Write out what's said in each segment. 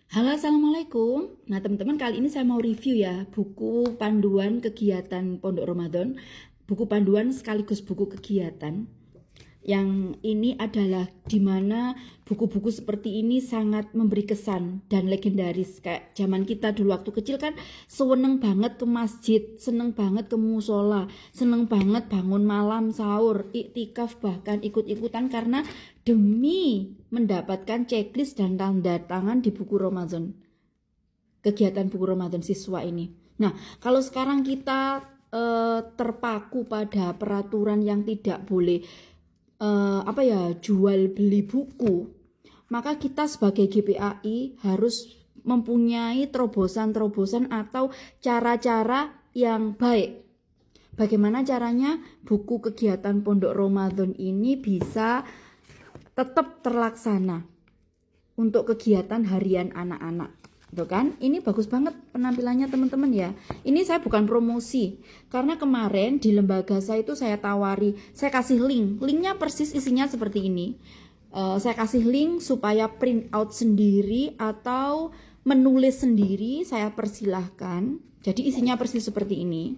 Halo, Assalamualaikum. Nah, teman-teman, kali ini saya mau review ya buku panduan kegiatan Pondok Ramadan. Buku panduan sekaligus buku kegiatan. Yang ini adalah dimana buku-buku seperti ini sangat memberi kesan dan legendaris. Kayak zaman kita dulu waktu kecil kan seneng banget ke masjid, seneng banget ke musola, seneng banget bangun malam sahur, iktikaf, bahkan ikut-ikutan karena demi mendapatkan checklist dan tanda tangan di buku Ramadan. Kegiatan buku Ramadan siswa ini. Nah, kalau sekarang kita terpaku pada peraturan yang tidak boleh jual beli buku, maka kita sebagai GPAI harus mempunyai terobosan-terobosan atau cara-cara yang baik. Bagaimana caranya buku kegiatan Pondok Ramadan ini bisa tetap terlaksana untuk kegiatan harian anak-anak. Tuh kan, ini bagus banget penampilannya teman-teman ya. Ini saya bukan promosi, karena kemarin di lembaga saya itu saya tawari, saya kasih linknya persis isinya seperti ini. Saya kasih link supaya print out sendiri atau menulis sendiri, saya persilahkan. Jadi isinya persis seperti ini.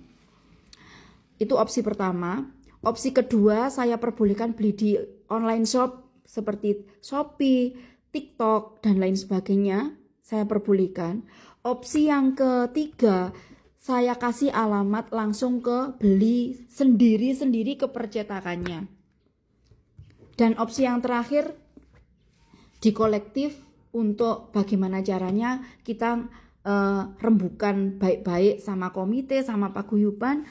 Itu opsi pertama. Opsi kedua, saya perbolehkan beli di online shop seperti Shopee, TikTok, dan lain sebagainya. Saya perbolehkan. Opsi yang ketiga, saya kasih alamat langsung ke beli sendiri-sendiri ke percetakannya. Dan opsi yang terakhir, di kolektif untuk bagaimana caranya kita rembukan baik-baik sama komite, sama paguyuban,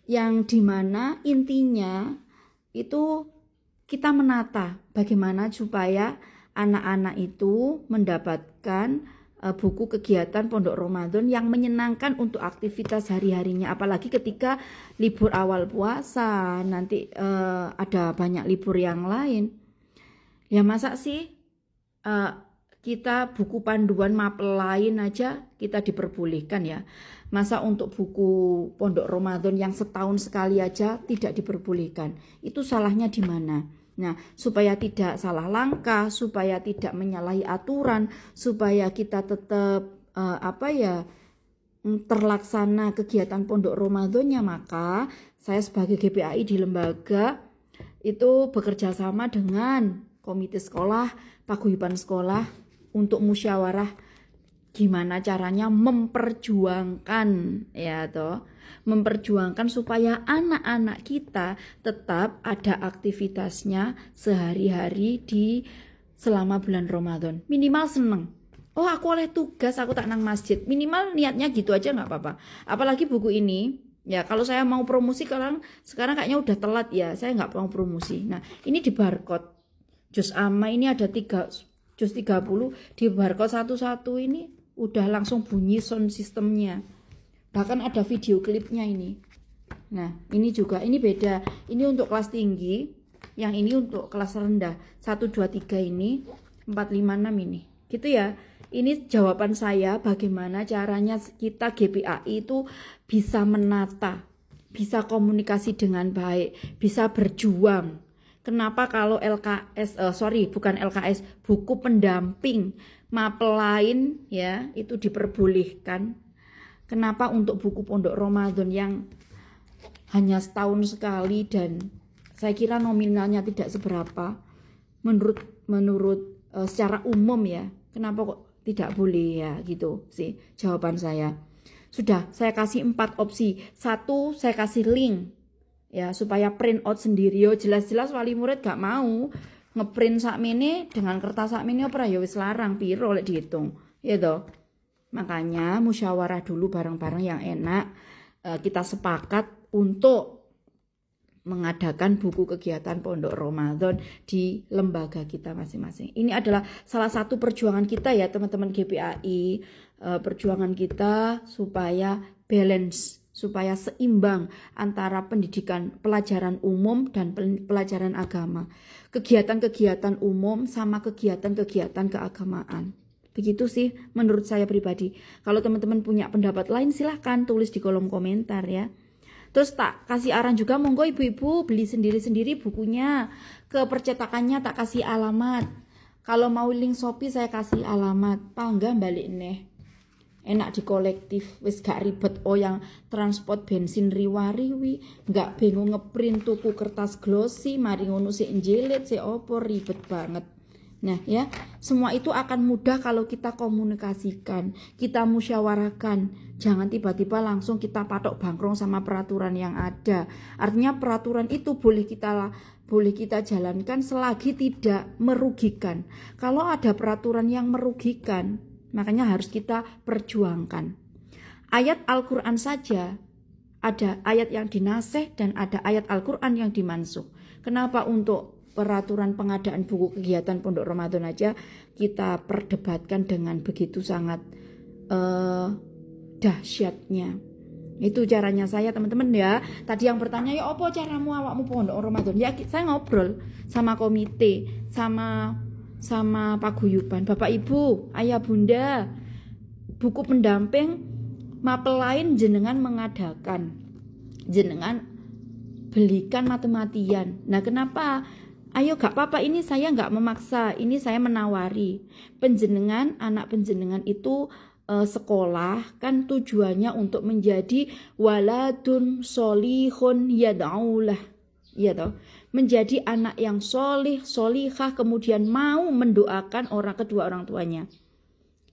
yang dimana intinya itu kita menata bagaimana supaya anak-anak itu mendapatkan buku kegiatan Pondok Ramadan yang menyenangkan untuk aktivitas hari-harinya, apalagi ketika libur awal puasa, nanti ada banyak libur yang lain. Ya masa sih kita buku panduan mapel lain aja kita diperbolehkan ya. Masa untuk buku Pondok Ramadan yang setahun sekali aja tidak diperbolehkan? Itu salahnya di mana? Nah, supaya tidak salah langkah, supaya tidak menyalahi aturan, supaya kita tetap terlaksana kegiatan Pondok Ramadannya, maka saya sebagai GPAI di lembaga itu bekerja sama dengan komite sekolah, paguyuban sekolah untuk musyawarah gimana caranya memperjuangkan memperjuangkan supaya anak-anak kita tetap ada aktivitasnya sehari-hari di selama bulan Ramadan. Minimal seneng. Oh, aku oleh tugas, aku tak nang masjid. Minimal niatnya gitu aja nggak apa-apa. Apalagi buku ini, ya kalau saya mau promosi sekarang kayaknya udah telat ya. Saya nggak mau promosi. Nah, ini di barcode. Juz Amma ini ada 3 juz 30 di barcode satu-satu ini udah langsung bunyi sound sistemnya. Bahkan ada video klipnya ini. Nah, ini juga, ini beda. Ini untuk kelas tinggi, yang ini untuk kelas rendah. 1, 2, 3 ini, 4, 5, 6 ini. Gitu ya. Ini jawaban saya bagaimana caranya kita GPAI itu bisa menata, bisa komunikasi dengan baik, bisa berjuang. Kenapa kalau buku pendamping mapel lain ya itu diperbolehkan? Kenapa untuk buku Pondok Ramadan yang hanya setahun sekali dan saya kira nominalnya tidak seberapa menurut secara umum ya, kenapa kok tidak boleh ya, gitu sih jawaban saya. Sudah saya kasih 4 opsi. 1, saya kasih link ya supaya print out sendiri. Yo jelas-jelas wali murid gak mau ngeprint sakmene dengan kertas sakmene ora ya wis larang piro lek dihitung ya toh. Makanya musyawarah dulu bareng-bareng yang enak. Kita sepakat untuk mengadakan buku kegiatan Pondok Ramadan di lembaga kita masing-masing. Ini adalah salah satu perjuangan kita ya teman-teman GPAI. Perjuangan kita supaya balance, supaya seimbang antara pendidikan pelajaran umum dan pelajaran agama. Kegiatan-kegiatan umum sama kegiatan-kegiatan keagamaan. Begitu sih menurut saya pribadi. Kalau teman-teman punya pendapat lain silahkan tulis di kolom komentar ya. Terus tak kasih arahan juga, monggo ibu-ibu beli sendiri-sendiri bukunya. Ke percetakannya tak kasih alamat. Kalau mau link Shopee saya kasih alamat, pangga balik neh. Enak di kolektif, wis gak ribet yang transport bensin riwariwi, gak bingung ngeprint tuku kertas glossy, mari ngono sik njelit sik opo ribet banget. Nah ya, semua itu akan mudah kalau kita komunikasikan, kita musyawarahkan. Jangan tiba-tiba langsung kita patok bangkrong sama peraturan yang ada. Artinya peraturan itu boleh kita jalankan selagi tidak merugikan. Kalau ada peraturan yang merugikan, makanya harus kita perjuangkan. Ayat Al-Quran saja, ada ayat yang dinasih dan ada ayat Al-Quran yang dimansuh. Kenapa untuk peraturan pengadaan buku kegiatan Pondok Ramadan aja kita perdebatkan dengan begitu sangat dahsyatnya? Itu caranya saya teman-teman ya. Tadi yang bertanya, ya apa caramu awakmu Pondok Ramadan? Ya saya ngobrol sama komite, sama paguyuban, Bapak Ibu, Ayah Bunda, buku pendamping mapel lain jenengan mengadakan, jenengan belikan mati-matian. Nah kenapa? Ayo gak apa-apa, ini saya gak memaksa, ini saya menawari. Penjenengan, anak penjenengan itu sekolah kan tujuannya untuk menjadi waladun solihun yad'aulah, ya toh, menjadi anak yang solih, solihah, kemudian mau mendoakan kedua orang tuanya.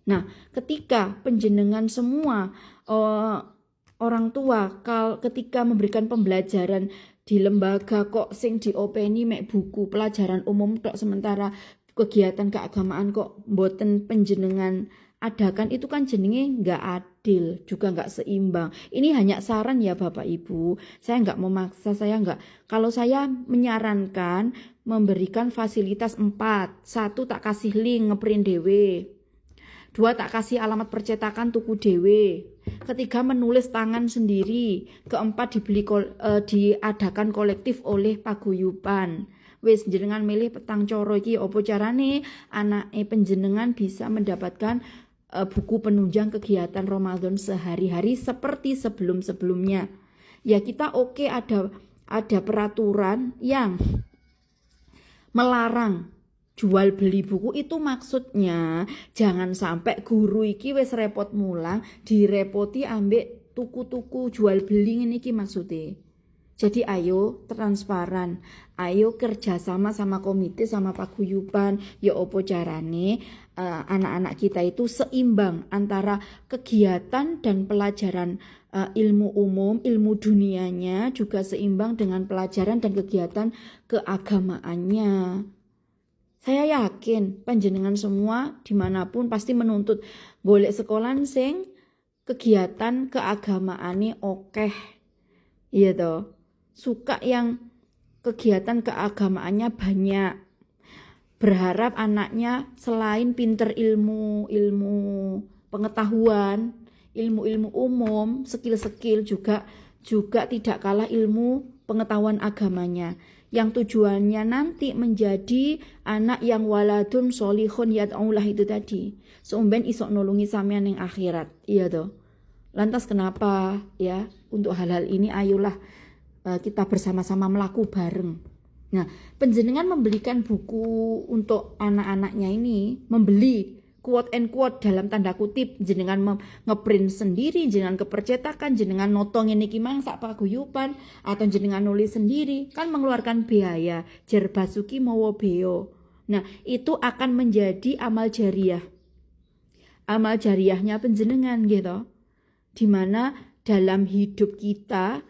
Nah, ketika penjenengan semua orang tua ketika memberikan pembelajaran di lembaga kok sing diopeni mek buku pelajaran umum tok, sementara kegiatan keagamaan kok mboten penjenengan adakan, itu kan jenenge nggak adil, juga nggak seimbang. Ini hanya saran ya Bapak Ibu, saya nggak memaksa, kalau saya menyarankan memberikan fasilitas 4. 1, tak kasih link ngeprint dewe. 2, tak kasih alamat percetakan tuku dewe. 3, menulis tangan sendiri. 4, diadakan kolektif oleh paguyuban. Wis jenengan milih petang coro iki opo carane anake penjenengan bisa mendapatkan buku penunjang kegiatan Ramadan sehari-hari seperti sebelum-sebelumnya. Ya kita ada peraturan yang melarang jual beli buku, itu maksudnya jangan sampai guru iki wis repot mulang direpoti ambek tuku-tuku jual beli ini iki maksudnya. Jadi ayo transparan, ayo kerjasama sama komite, sama paguyuban, ya opo carane anak-anak kita itu seimbang antara kegiatan dan pelajaran ilmu umum, ilmu dunianya juga seimbang dengan pelajaran dan kegiatan keagamaannya. Saya yakin panjenengan semua dimanapun pasti menuntut golek sekolah sing kegiatan keagamaane okeh, iya toh. Suka yang kegiatan keagamaannya banyak, berharap anaknya selain pinter ilmu pengetahuan, ilmu umum, skill juga tidak kalah ilmu pengetahuan agamanya, yang tujuannya nanti menjadi anak yang waladun solihun yad'aulah itu tadi, seumben isok nulungi sampean yang akhirat, iya toh. Lantas kenapa ya, untuk hal-hal ini ayolah kita bersama-sama melaku bareng. Nah, penjenengan membelikan buku untuk anak-anaknya ini, membeli quote and quote dalam tanda kutip, jenengan ngeprint sendiri, jenengan kepercetakan, jenengan notong ini kimang sak paguyuban, atau jenengan nulis sendiri, kan mengeluarkan biaya, jar basuki mawa beo. Nah, itu akan menjadi amal jariah. Amal jariahnya penjenengan gitu. Dimana dalam hidup kita,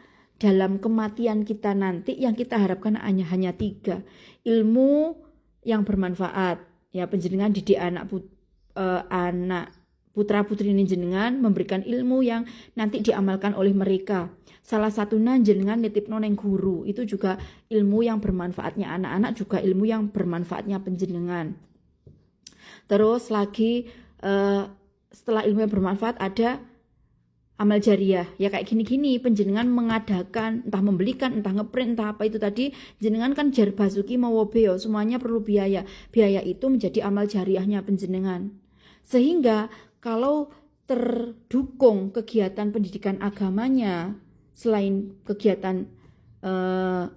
dalam kematian kita nanti yang kita harapkan hanya 3. Ilmu yang bermanfaat. Ya, penjenengan didik anak putra putri ini jenengan memberikan ilmu yang nanti diamalkan oleh mereka. Salah satunya jenengan nitipno neng guru, itu juga ilmu yang bermanfaatnya anak-anak, juga ilmu yang bermanfaatnya penjenengan. Terus lagi setelah ilmu yang bermanfaat ada amal jariah, ya kayak gini-gini, penjenengan mengadakan, entah membelikan, entah ngeprint, entah apa itu tadi, jenengan kan jar basuki mawa beo, semuanya perlu biaya. Biaya itu menjadi amal jariahnya penjenengan. Sehingga kalau terdukung kegiatan pendidikan agamanya, selain kegiatan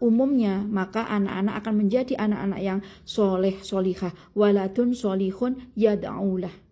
umumnya, maka anak-anak akan menjadi anak-anak yang soleh solihah, waladun solihun yad'ulah.